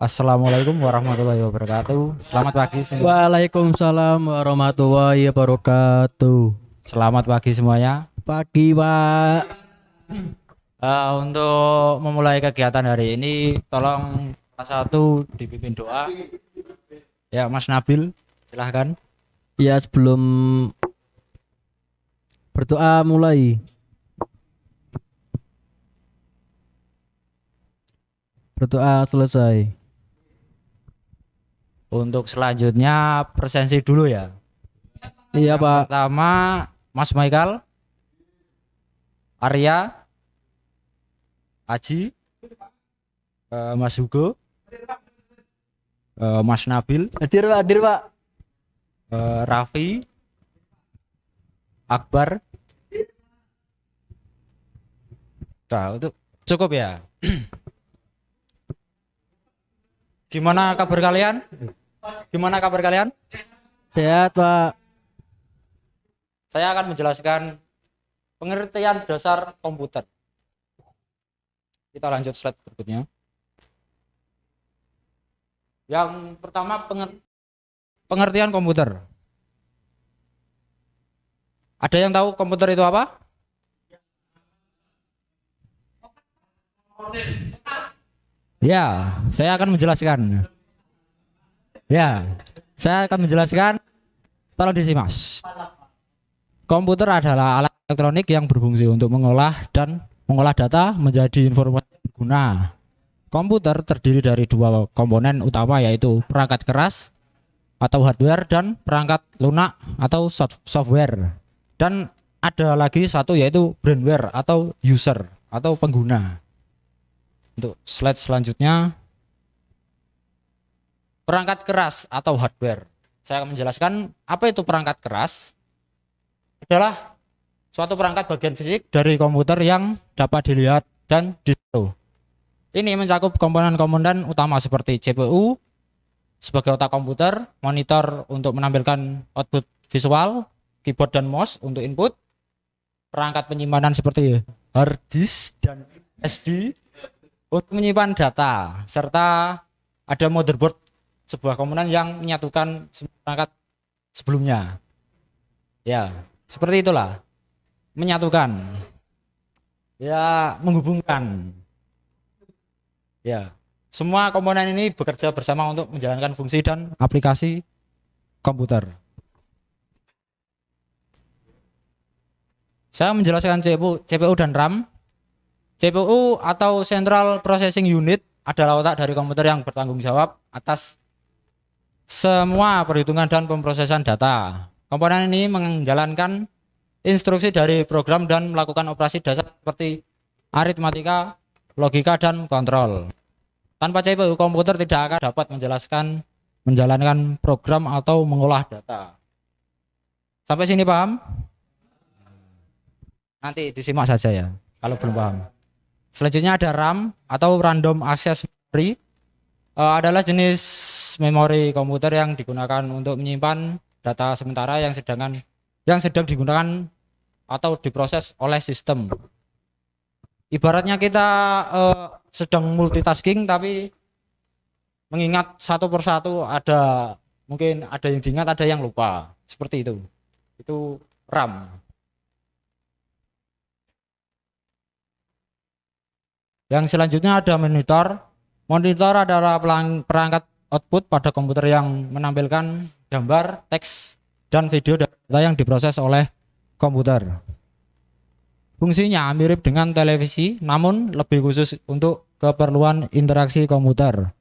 Assalamualaikum warahmatullahi wabarakatuh. Selamat pagi semua. Waalaikumsalam warahmatullahi wabarakatuh. Selamat pagi semuanya. Pagi, Pak. Untuk memulai kegiatan hari ini, tolong salah satu dipimpin doa. Ya, Mas Nabil, silahkan. Ya, sebelum berdoa mulai. Berdoa selesai. Untuk selanjutnya presensi dulu ya. Iya, Pak. Pertama, Mas Michael, Arya, Aji, Mas Hugo, Mas Nabil, Hadir, Pak. Hadir, Pak. Raffi, Akbar. Nah, itu cukup ya. Gimana kabar kalian? Gimana kabar kalian? Sehat, Pak. Saya akan menjelaskan pengertian dasar komputer. Kita lanjut slide berikutnya. Yang pertama pengertian komputer. Ada yang tahu komputer itu apa? Ya, saya akan menjelaskan. Ya, saya akan menjelaskan. Tolong disimak. Komputer adalah alat elektronik yang berfungsi untuk mengolah data menjadi informasi berguna. Komputer terdiri dari dua komponen utama, yaitu perangkat keras atau hardware dan perangkat lunak atau software. Dan ada lagi satu, yaitu brainware atau user atau pengguna. Untuk slide selanjutnya, perangkat keras atau hardware. Saya akan menjelaskan apa itu perangkat keras. Adalah suatu perangkat bagian fisik dari komputer yang dapat dilihat dan ditiru. Ini mencakup komponen-komponen utama seperti CPU sebagai otak komputer, monitor untuk menampilkan output visual, keyboard dan mouse untuk input, perangkat penyimpanan seperti hard disk dan SD untuk menyimpan data, serta ada motherboard, sebuah komponen yang menyatukan perangkat sebelumnya. Ya, seperti itulah. Menyatukan. Ya, menghubungkan. Ya, semua komponen ini bekerja bersama untuk menjalankan fungsi dan aplikasi komputer. Saya menjelaskan CPU dan RAM. CPU atau Central Processing Unit adalah otak dari komputer yang bertanggung jawab atas semua perhitungan dan pemrosesan data. Komponen ini menjalankan instruksi dari program dan melakukan operasi dasar seperti aritmatika, logika, dan kontrol. Tanpa CPU, komputer tidak akan dapat menjalankan program atau mengolah data. Sampai sini paham? Nanti disimak saja ya, kalau belum paham. Selanjutnya ada RAM atau Random Access Memory. Adalah jenis memori komputer yang digunakan untuk menyimpan data sementara yang sedang digunakan atau diproses oleh sistem. Ibaratnya kita sedang multitasking tapi mengingat satu persatu, mungkin ada yang diingat, ada yang lupa. Seperti itu. Itu RAM. Yang selanjutnya ada monitor. Monitor adalah perangkat output pada komputer yang menampilkan gambar, teks, dan video data yang diproses oleh komputer. Fungsinya mirip dengan televisi, namun lebih khusus untuk keperluan interaksi komputer.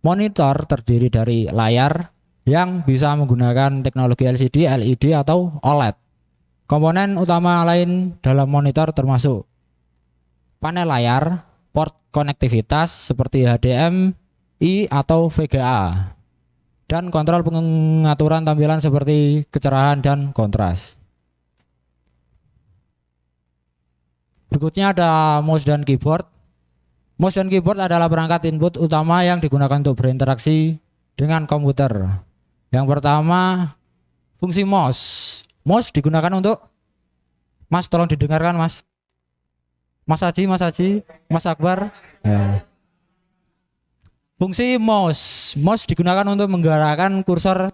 Monitor terdiri dari layar yang bisa menggunakan teknologi LCD, LED, atau OLED. Komponen utama lain dalam monitor termasuk panel layar, port konektivitas seperti HDMI atau VGA, dan kontrol pengaturan tampilan seperti kecerahan dan kontras. Berikutnya ada mouse dan keyboard. Mouse dan keyboard adalah perangkat input utama yang digunakan untuk berinteraksi dengan komputer. Yang pertama, fungsi mouse. Mouse digunakan untuk, Mas tolong didengarkan Mas. Mas Haji, Mas Akbar. Ya. Fungsi mouse. Mouse digunakan untuk menggerakkan kursor,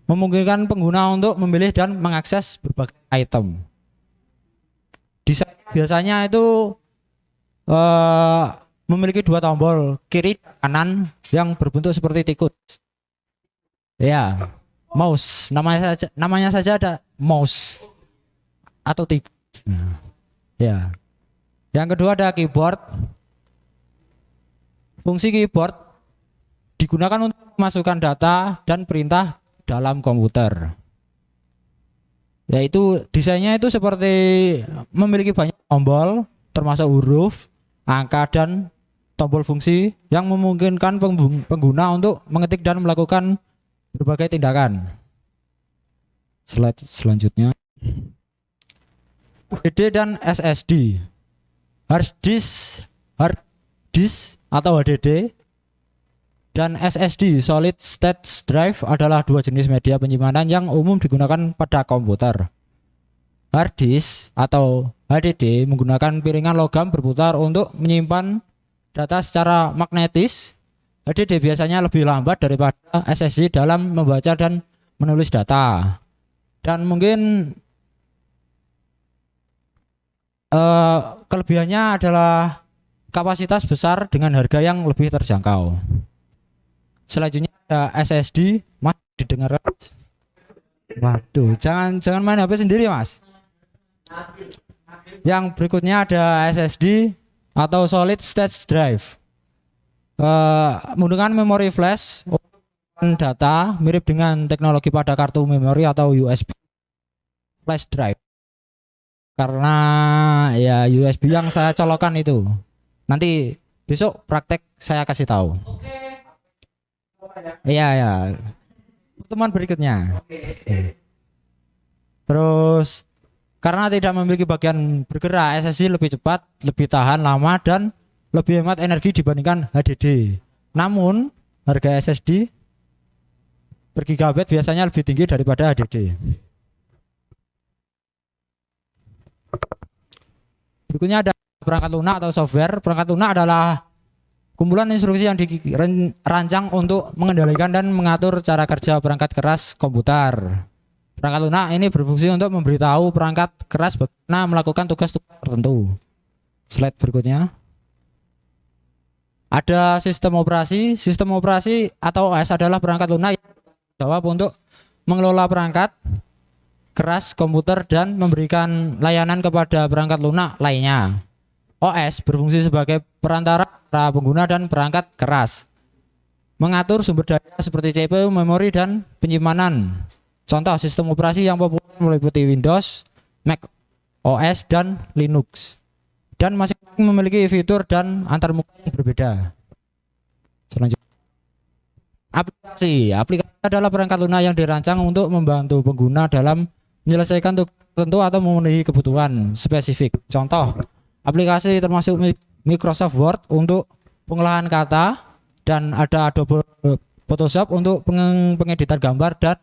memungkinkan pengguna untuk memilih dan mengakses berbagai item. Desain biasanya itu memiliki dua tombol kiri kanan yang berbentuk seperti tikus. Ya, mouse. Namanya saja ada mouse atau tikus. Ya. Yang kedua ada keyboard. Fungsi keyboard digunakan untuk memasukkan data dan perintah dalam komputer. Yaitu desainnya itu seperti memiliki banyak tombol termasuk huruf, angka dan tombol fungsi yang memungkinkan pengguna untuk mengetik dan melakukan berbagai tindakan. Slide selanjutnya. HDD dan SSD. Hard disk atau HDD dan SSD solid state drive adalah dua jenis media penyimpanan yang umum digunakan pada komputer. Hard disk atau HDD menggunakan piringan logam berputar untuk menyimpan data secara magnetis. HDD biasanya lebih lambat daripada SSD dalam membaca dan menulis data. Dan mungkin kelebihannya adalah kapasitas besar dengan harga yang lebih terjangkau. Selanjutnya ada SSD. Mas didengar? Waduh, jangan main HP sendiri, Mas. Yang berikutnya ada SSD atau solid state drive. Menggunakan memori flash data mirip dengan teknologi pada kartu memori atau USB flash drive. Karena ya USB yang saya colokkan itu. Nanti besok praktek saya kasih tahu. Iya ya. Pertemuan berikutnya. Terus karena tidak memiliki bagian bergerak, SSD lebih cepat, lebih tahan lama dan lebih hemat energi dibandingkan HDD. Namun harga SSD per gigabyte biasanya lebih tinggi daripada HDD. Berikutnya ada perangkat lunak atau software. Perangkat lunak adalah kumpulan instruksi yang dirancang untuk mengendalikan dan mengatur cara kerja perangkat keras komputer. Perangkat lunak ini berfungsi untuk memberitahu perangkat keras bagaimana melakukan tugas-tugas tertentu. Slide berikutnya. Ada sistem operasi. Sistem operasi atau OS adalah perangkat lunak yang bertanggung jawab untuk mengelola perangkat keras komputer dan memberikan layanan kepada perangkat lunak lainnya. OS berfungsi sebagai perantara para pengguna dan perangkat keras, mengatur sumber daya seperti CPU, memori, dan penyimpanan. Contoh sistem operasi yang populer meliputi Windows, Mac OS, dan Linux. Dan masing-masing memiliki fitur dan antarmuka yang berbeda. Selanjutnya, aplikasi. Aplikasi adalah perangkat lunak yang dirancang untuk membantu pengguna dalam menyelesaikan tugas tertentu atau memenuhi kebutuhan spesifik. Contoh, aplikasi termasuk Microsoft Word untuk pengolahan kata dan ada Adobe Photoshop untuk pengeditan gambar dan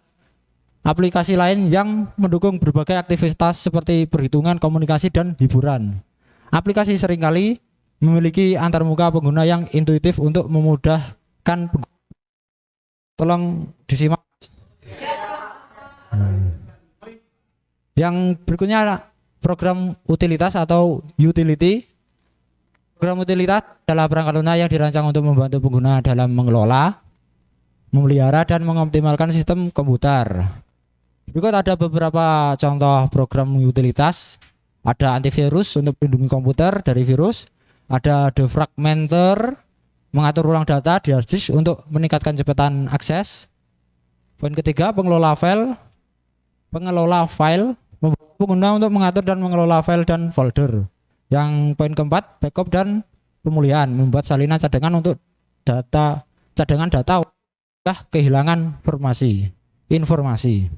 aplikasi lain yang mendukung berbagai aktivitas seperti perhitungan, komunikasi, dan hiburan. Aplikasi seringkali memiliki antarmuka pengguna yang intuitif untuk memudahkan pengguna. Tolong disimak. Yang berikutnya program utilitas atau utility. Program utilitas adalah perangkat lunak yang dirancang untuk membantu pengguna dalam mengelola, memelihara, dan mengoptimalkan sistem komputer. Berikut ada beberapa contoh program utilitas. Ada antivirus untuk melindungi komputer dari virus. Ada defragmenter mengatur ulang data di hard disk untuk meningkatkan kecepatan akses. Poin ketiga, pengelola file membantu pengguna untuk mengatur dan mengelola file dan folder. Yang poin keempat, backup dan pemulihan, membuat salinan cadangan untuk cadangan data kehilangan informasi.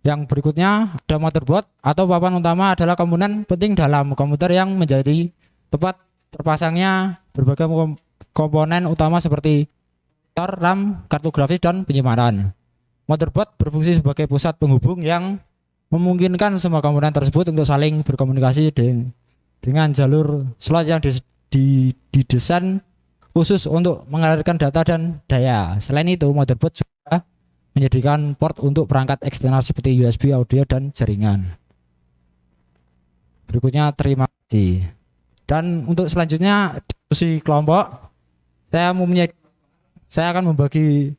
Yang berikutnya ada motherboard atau papan utama adalah komponen penting dalam komputer yang menjadi tempat terpasangnya berbagai komponen utama seperti RAM, kartu grafis, dan penyimpanan. Motherboard berfungsi sebagai pusat penghubung yang memungkinkan semua komponen tersebut untuk saling berkomunikasi dengan jalur slot yang didesain khusus untuk mengalirkan data dan daya. Selain itu, motherboard juga menyediakan port untuk perangkat eksternal seperti USB, audio, dan jaringan. Berikutnya, terima kasih. Dan untuk selanjutnya diskusi kelompok, saya akan membagi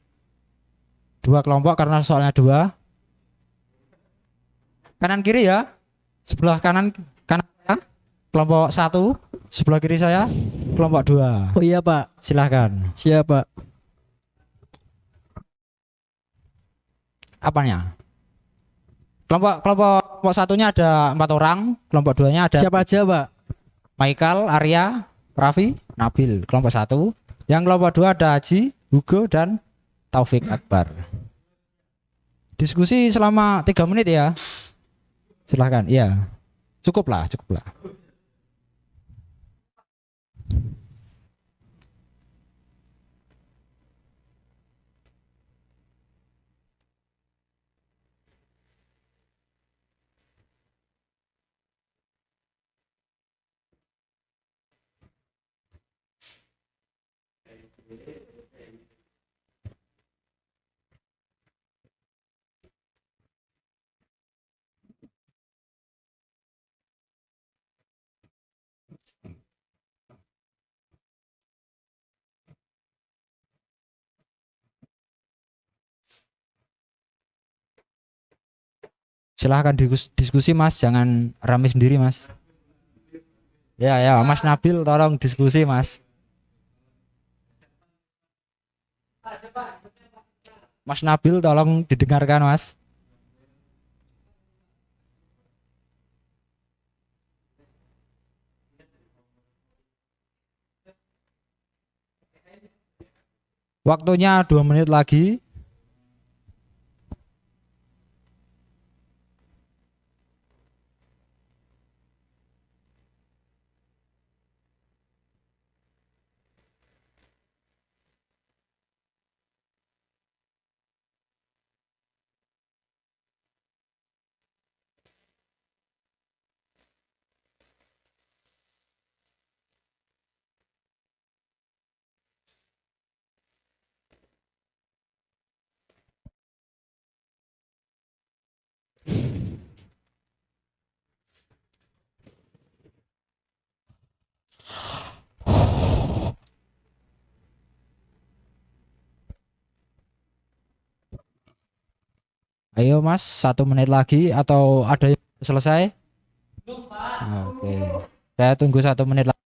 dua kelompok karena soalnya dua. Kanan kiri ya, sebelah kanan saya, kelompok 1, sebelah kiri saya kelompok 2. Oh iya Pak. Silahkan. Siap Pak. Apanya? Kelompok satunya ada 4 orang, kelompok 2-nya ada Siapa aja Pak? Michael, Arya, Raffi, Nabil. Kelompok 1. Yang kelompok 2 ada Haji, Hugo, dan Taufik Akbar. Diskusi selama 3 menit ya. Silahkan. Iya. Cukup lah. Silahkan diskusi Mas, jangan rame sendiri Mas. Ya, Mas Nabil tolong diskusi Mas. Mas Nabil tolong didengarkan Mas. Waktunya 2 menit lagi. Ayo Mas, 1 menit lagi atau ada yang selesai? Oke. Saya tunggu 1 menit lagi.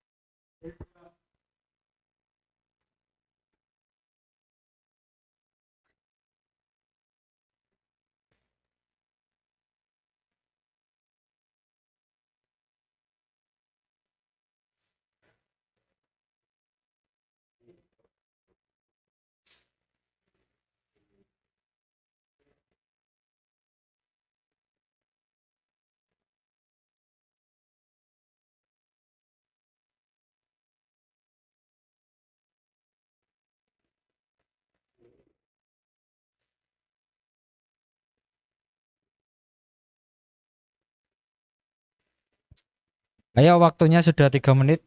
Ayo, waktunya sudah 3 menit.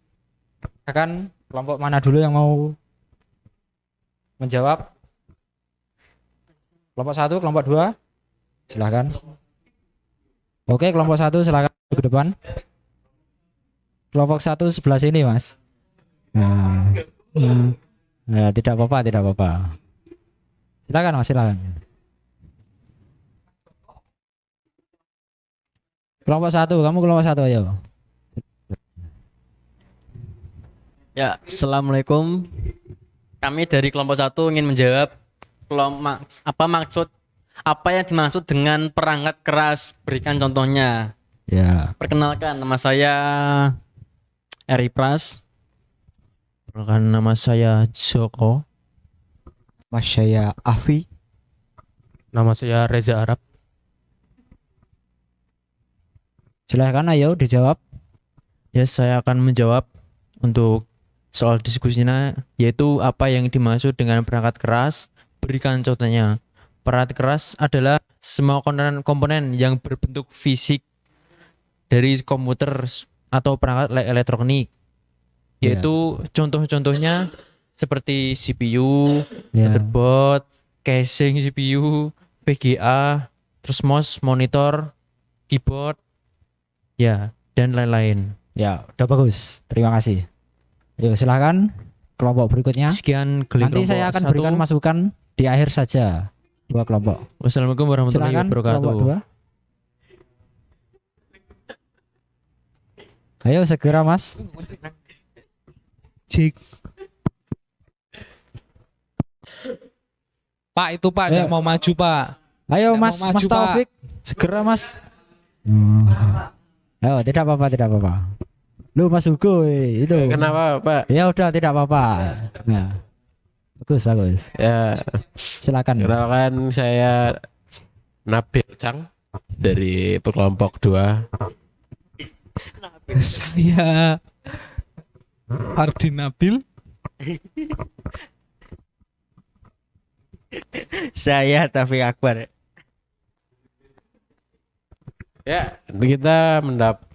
Akan kelompok mana dulu yang mau menjawab? Kelompok 1, kelompok 2. Silahkan. Oke, kelompok 1 silahkan ke depan. Kelompok 1 sebelah sini Mas. Nah, tidak apa-apa. Silakan Mas, silakan. Kelompok 1, kamu kelompok 1 ayo. Ya, Assalamualaikum. Kami dari kelompok 1 ingin menjawab apa yang dimaksud dengan perangkat keras, berikan contohnya. Ya. Perkenalkan, nama saya Eri Pras. Perkenalkan, nama saya Joko. Mas saya Afi. Nama saya Reza Arab. Silahkan ayo dijawab. Ya, saya akan menjawab untuk soal diskusinya, yaitu apa yang dimaksud dengan perangkat keras, berikan contohnya. Perangkat keras adalah semua komponen yang berbentuk fisik dari komputer atau perangkat elektronik yaitu contoh-contohnya seperti CPU, Ya. motherboard, casing CPU, VGA, terus mouse, monitor, keyboard, ya, dan lain-lain. Ya, udah bagus. Terima kasih. Yuk, silakan kelompok berikutnya. Sekian gelik Nanti saya akan kelompok berikan 1. masukan di akhir saja. Dua kelompok. Wassalamualaikum warahmatullahi Silakan kelompok wabarakatuh. 2. Ayo segera Mas. Cik. Pak itu Pak Ayo. nggak mau maju Pak. Ayo Nggak Mas, mau maju, Mas Taufik. Segera Mas. Ayo, tidak apa-apa, tidak apa-apa. Lu Mas Hugo itu. Kenapa Pak? Ya udah, tidak apa-apa. Nah. Bagus, bagus. Ya, Silakan. kenalkan saya Nabil Cang dari kelompok 2. Saya Ardi Nabil. Saya Taufik Akbar. Ya, kita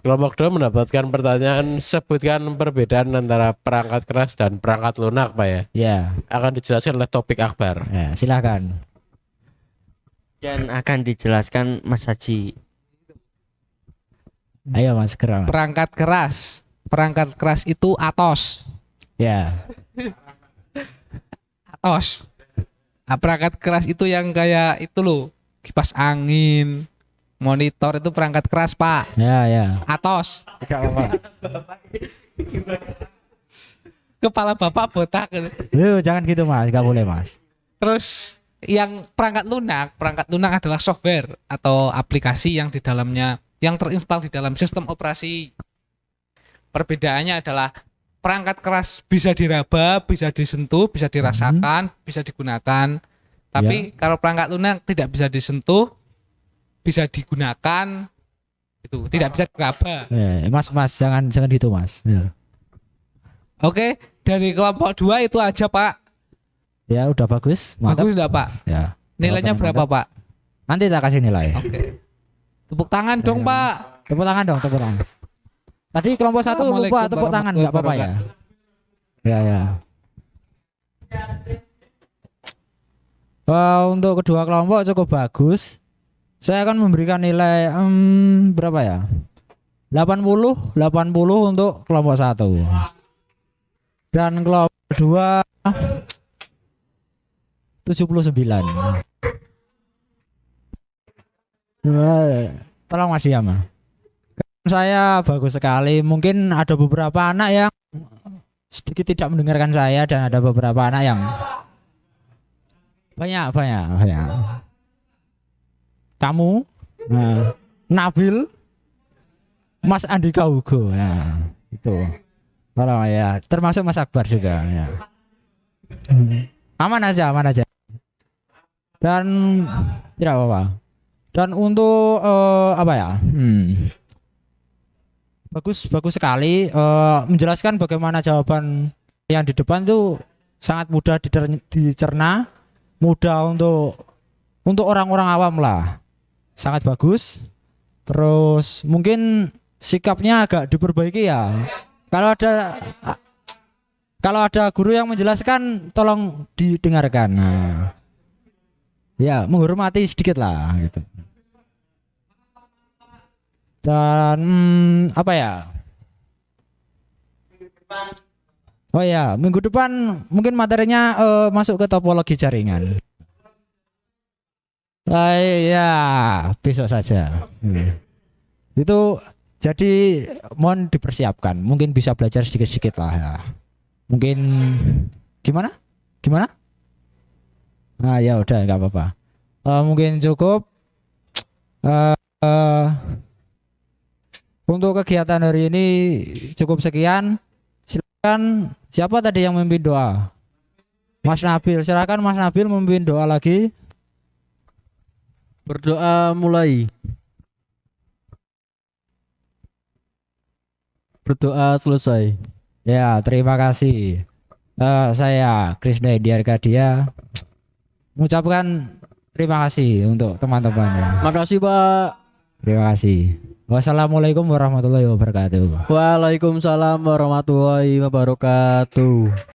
kelompok 2 mendapatkan pertanyaan, sebutkan perbedaan antara perangkat keras dan perangkat lunak, Pak ya. Ya, Akan dijelaskan oleh Topik Akbar. ya, silakan. Dan akan dijelaskan Mas Haji. Ayo Mas, segera. Mas. Perangkat keras. Perangkat keras itu Atos. Ya. Atos. Nah, perangkat keras itu yang kayak itu loh, kipas angin, monitor itu perangkat keras Pak. Ya, ya. Atos. Tidak apa-apa. Kepala Bapak botak. Lu jangan gitu Mas, nggak boleh Mas. Terus yang perangkat lunak adalah software atau aplikasi yang di dalamnya yang terinstall di dalam sistem operasi. Perbedaannya adalah perangkat keras bisa diraba, bisa disentuh, bisa dirasakan, bisa digunakan. Tapi kalau perangkat lunak tidak bisa disentuh, bisa digunakan, itu tidak bisa diraba. Mas, jangan gitu Mas. Ya. Oke, dari kelompok 2 itu aja Pak. Ya, udah bagus. Mantap. Bagus enggak Pak? Ya. Nilainya Jawabannya berapa mantap. Pak? Nanti tak kasih nilai. Oke. Tepuk tangan dong Pak. Tepuk tangan dong, tepuk tangan. Tadi kelompok 1 lupa Assalamualaikum tepuk tangan, nggak apa-apa ya. Ya, ya. Untuk kedua kelompok cukup bagus. Saya akan memberikan nilai berapa ya? 80 untuk kelompok 1. Dan kelompok 2 79. Tolong Mas Diam. Saya bagus sekali. Mungkin ada beberapa anak yang sedikit tidak mendengarkan saya dan ada beberapa anak yang banyak. Kamu, Nabil, Mas Andika Hugo, nah itu. Tolong ya, termasuk Mas Akbar juga ya. Aman aja. Dan tidak apa-apa. Dan untuk apa ya? Bagus sekali menjelaskan bagaimana jawaban yang di depan itu sangat mudah dicerna, mudah untuk orang-orang awam lah. Sangat bagus. Terus mungkin sikapnya agak diperbaiki ya. Kalau ada guru yang menjelaskan tolong didengarkan. Nah, ya, menghormati sedikit lah gitu. Dan apa ya? Oh ya, minggu depan mungkin materinya masuk ke topologi jaringan. Ya, besok saja. Itu jadi mohon dipersiapkan. Mungkin bisa belajar sedikit-sedikit lah ya. Mungkin gimana? Nah ya udah nggak apa-apa. Mungkin cukup. Untuk kegiatan hari ini cukup sekian. Silakan siapa tadi yang memimpin doa? Mas Nabil, silakan Mas Nabil memimpin doa lagi. Berdoa mulai. Berdoa selesai. Ya, terima kasih. Saya Krisna Diarkadia mengucapkan terima kasih untuk teman-temannya. Makasih Pak. Terima kasih. Wassalamualaikum warahmatullahi wabarakatuh. Waalaikumsalam warahmatullahi wabarakatuh.